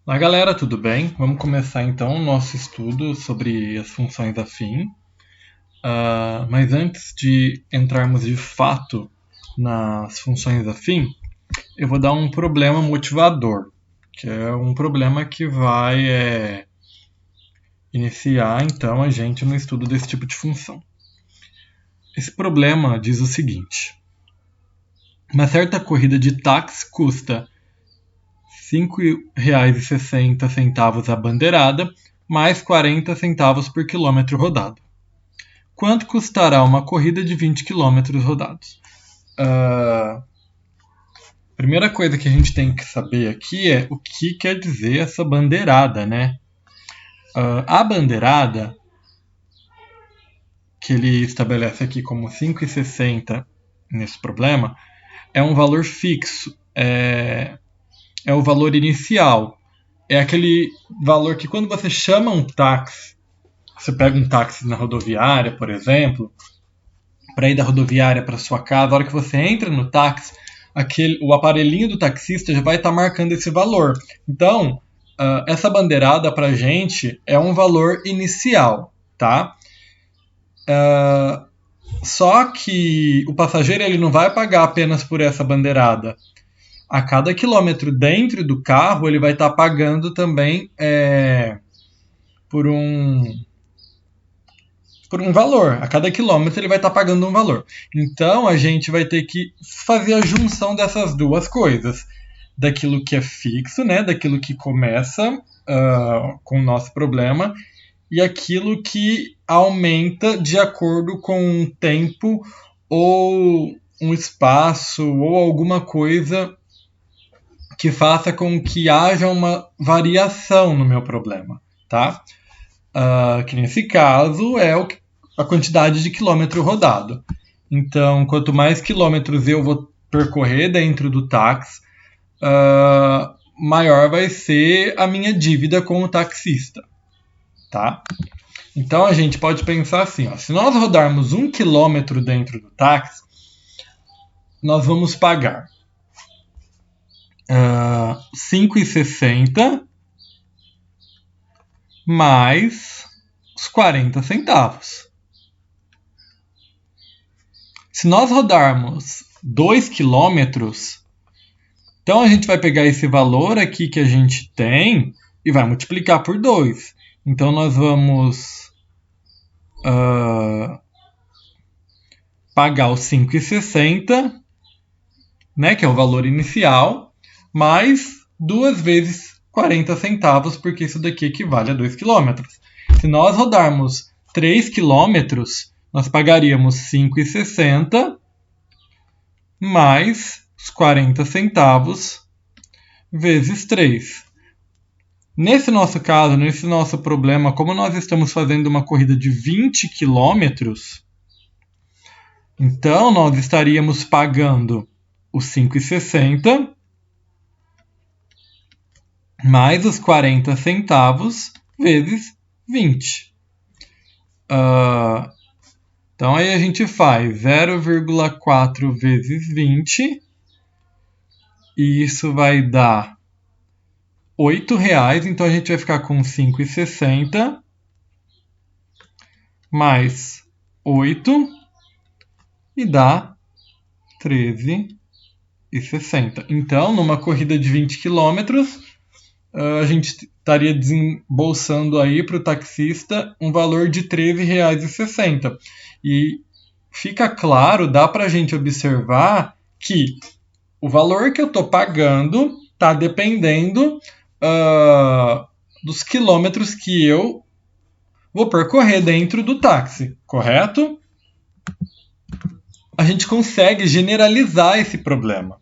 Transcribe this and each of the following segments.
Olá galera, tudo bem? Vamos começar então o nosso estudo sobre as funções afim. Mas antes de entrarmos de fato nas funções afim, eu vou dar um problema motivador, que é um problema que vai iniciar então a gente no estudo desse tipo de função. Esse problema diz o seguinte: uma certa corrida de táxi custa R$ 5,60 a bandeirada, mais 40 centavos por quilômetro rodado. Quanto custará uma corrida de 20 quilômetros rodados? Primeira coisa que a gente tem que saber aqui é o que quer dizer essa bandeirada, né? A bandeirada, que ele estabelece aqui como 5,60 nesse problema, é um valor fixo, é o valor inicial. É aquele valor que quando você chama um táxi, você pega um táxi na rodoviária, por exemplo, para ir da rodoviária para sua casa, a hora que você entra no táxi, o aparelhinho do taxista já vai estar marcando esse valor. Então, essa bandeirada para a gente é um valor inicial, tá? Só que o passageiro ele não vai pagar apenas por essa bandeirada. A cada quilômetro dentro do carro, ele vai estar pagando também por um valor. A cada quilômetro ele vai estar pagando um valor. Então a gente vai ter que fazer a junção dessas duas coisas. Daquilo que é fixo, né? Daquilo que começa com o nosso problema, e aquilo que aumenta de acordo com um tempo ou um espaço ou alguma coisa que faça com que haja uma variação no meu problema, tá? Que nesse caso é a quantidade de quilômetro rodado. Então, quanto mais quilômetros eu vou percorrer dentro do táxi, maior vai ser a minha dívida com o taxista, tá? Então a gente pode pensar assim, ó, se nós rodarmos 1 quilômetro dentro do táxi, nós vamos pagar R$ 5,60 mais os 40 centavos. Se nós rodarmos 2 quilômetros, então a gente vai pegar esse valor aqui que a gente tem e vai multiplicar por 2. Então nós vamos pagar os 5,60, né, que é o valor inicial, mais 2 vezes 40 centavos, porque isso daqui equivale a 2 quilômetros. Se nós rodarmos 3 quilômetros, nós pagaríamos 5,60 mais os 40 centavos vezes 3. Nesse nosso caso, nesse nosso problema, como nós estamos fazendo uma corrida de 20 quilômetros, então nós estaríamos pagando os 5,60 mais os 40 centavos vezes 20. Então aí a gente faz 0,4 vezes 20 e isso vai dar R$8. Então a gente vai ficar com 5,60 mais 8 e dá 13,60. Então, numa corrida de 20 quilômetros, a gente estaria desembolsando aí para o taxista um valor de R$ 13,60. E fica claro, dá para a gente observar que o valor que eu estou pagando está dependendo dos quilômetros que eu vou percorrer dentro do táxi, correto? A gente consegue generalizar esse problema.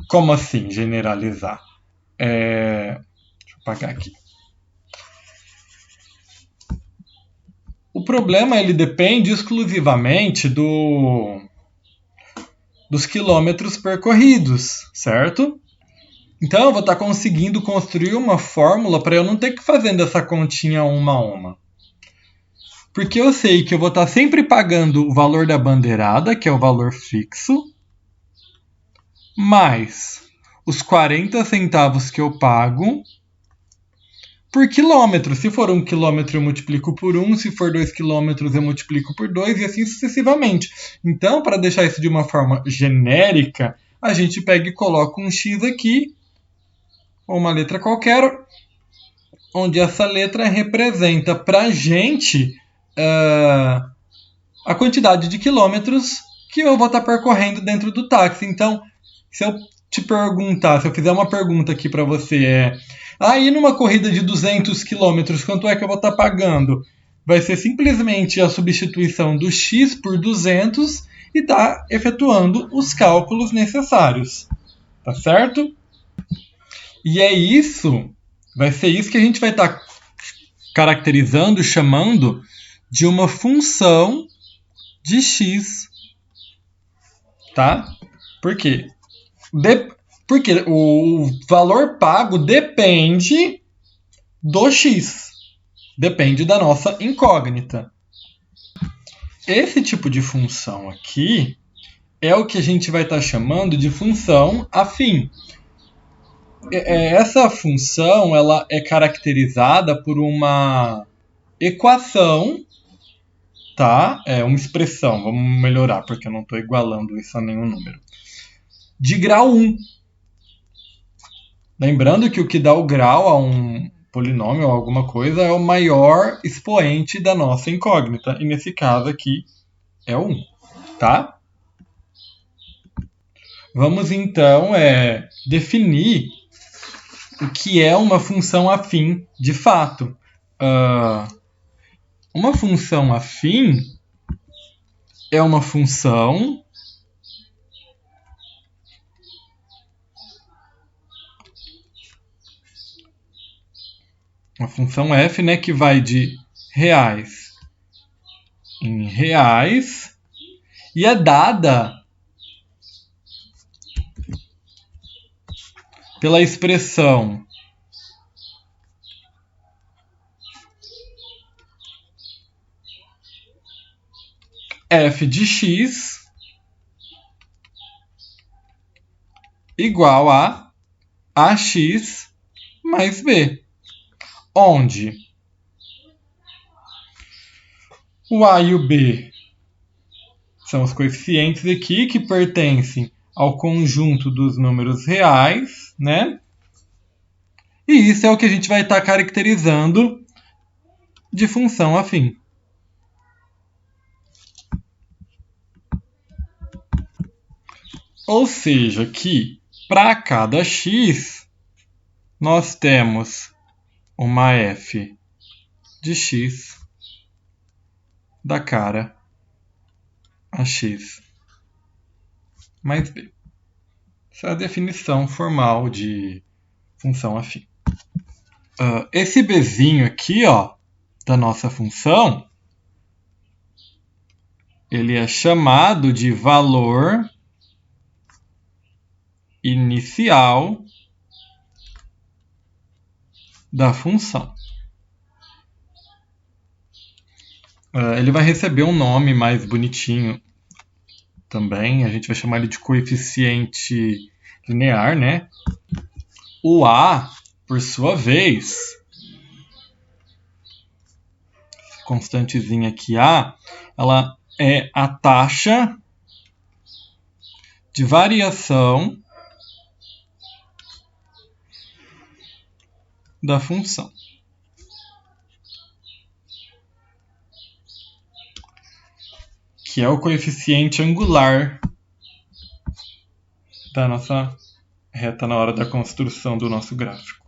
Como assim generalizar? Deixa eu apagar aqui. O problema ele depende exclusivamente dos quilômetros percorridos, certo? Então eu vou estar conseguindo construir uma fórmula para eu não ter que fazer essa continha uma a uma. Porque eu sei que eu vou estar sempre pagando o valor da bandeirada, que é o valor fixo, mais os 40 centavos que eu pago por quilômetro. Se for 1 quilômetro, eu multiplico por 1. Se for 2 quilômetros, eu multiplico por 2 e assim sucessivamente. Então, para deixar isso de uma forma genérica, a gente pega e coloca um X aqui, ou uma letra qualquer, onde essa letra representa para a gente a quantidade de quilômetros que eu vou estar percorrendo dentro do táxi. Então, se eu te perguntar, se eu fizer uma pergunta aqui para você, aí numa corrida de 200 quilômetros, quanto é que eu vou estar pagando? Vai ser simplesmente a substituição do X por 200 e tá efetuando os cálculos necessários. Tá certo? E é isso, vai ser isso que a gente vai estar caracterizando, chamando de uma função de X. Tá? Por quê? Porque o valor pago depende do X. Depende da nossa incógnita. Esse tipo de função aqui é o que a gente vai estar chamando de função afim. Essa função ela é caracterizada por uma equação, tá? É uma expressão, vamos melhorar, porque eu não estou igualando isso a nenhum número. De grau 1. Lembrando que o que dá o grau a um polinômio ou alguma coisa é o maior expoente da nossa incógnita. E nesse caso aqui é o 1, tá? Vamos então definir o que é uma função afim de fato. Uma função afim é uma função f, né, que vai de reais em reais e é dada pela expressão f de x igual a ax mais b, onde o a e o b são os coeficientes aqui que pertencem ao conjunto dos números reais, né? E isso é o que a gente vai estar caracterizando de função afim. Ou seja, que para cada x, nós temos uma f de x da cara a x mais b. Essa é a definição formal de função afim. Esse bzinho aqui, ó, da nossa função, ele é chamado de valor inicial da função. Ele vai receber um nome mais bonitinho também. A gente vai chamar ele de coeficiente linear, né? O a, por sua vez, constantezinha aqui a, ela é a taxa de variação da função. Que é o coeficiente angular da nossa reta na hora da construção do nosso gráfico.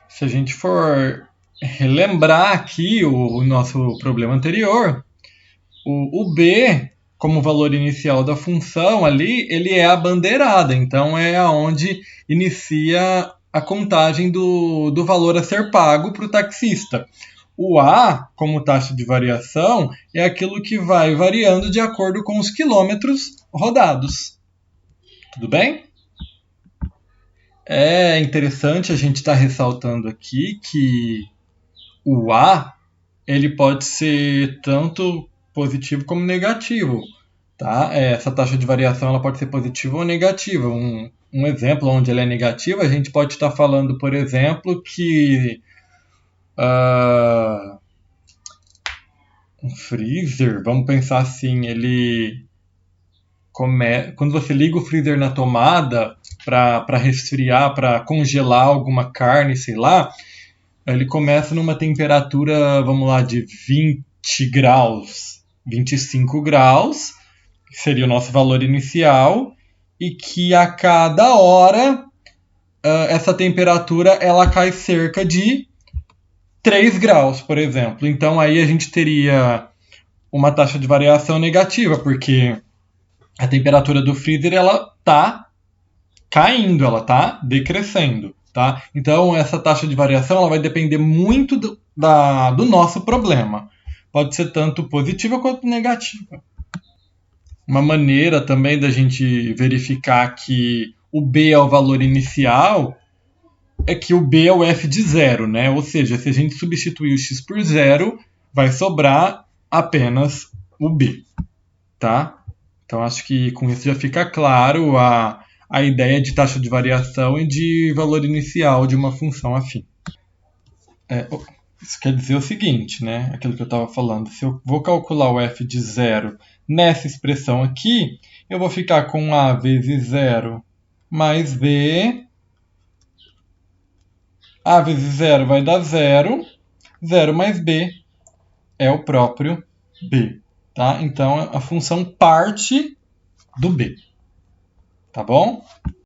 Se a gente for relembrar aqui o nosso problema anterior, o b, como valor inicial da função ali, ele é a bandeirada, então é aonde inicia a contagem do valor a ser pago para o taxista. O a, como taxa de variação, é aquilo que vai variando de acordo com os quilômetros rodados. Tudo bem? É interessante a gente estar ressaltando aqui que o a ele pode ser tanto positivo como negativo. Tá? Essa taxa de variação ela pode ser positiva ou negativa. Um exemplo onde ela é negativa, a gente pode estar falando, por exemplo, que um freezer, vamos pensar assim, quando você liga o freezer na tomada para resfriar, para congelar alguma carne, sei lá, ele começa numa temperatura, vamos lá, de 20 graus, 25 graus, que seria o nosso valor inicial, e que a cada hora essa temperatura ela cai cerca de 3 graus, por exemplo. Então aí a gente teria uma taxa de variação negativa, porque a temperatura do freezer ela está caindo, ela está decrescendo. Tá? Então essa taxa de variação ela vai depender muito do nosso problema. Pode ser tanto positiva quanto negativa. Uma maneira também da gente verificar que o B é o valor inicial é que o B é o f de zero, né? Ou seja, se a gente substituir o x por zero, vai sobrar apenas o B, tá? Então acho que com isso já fica claro a ideia de taxa de variação e de valor inicial de uma função afim. Isso quer dizer o seguinte, né? Aquilo que eu estava falando. Se eu vou calcular o f de zero nessa expressão aqui, eu vou ficar com a vezes zero mais b. A vezes zero vai dar zero. Zero mais b é o próprio b. Tá? Então a função parte do b. Tá bom?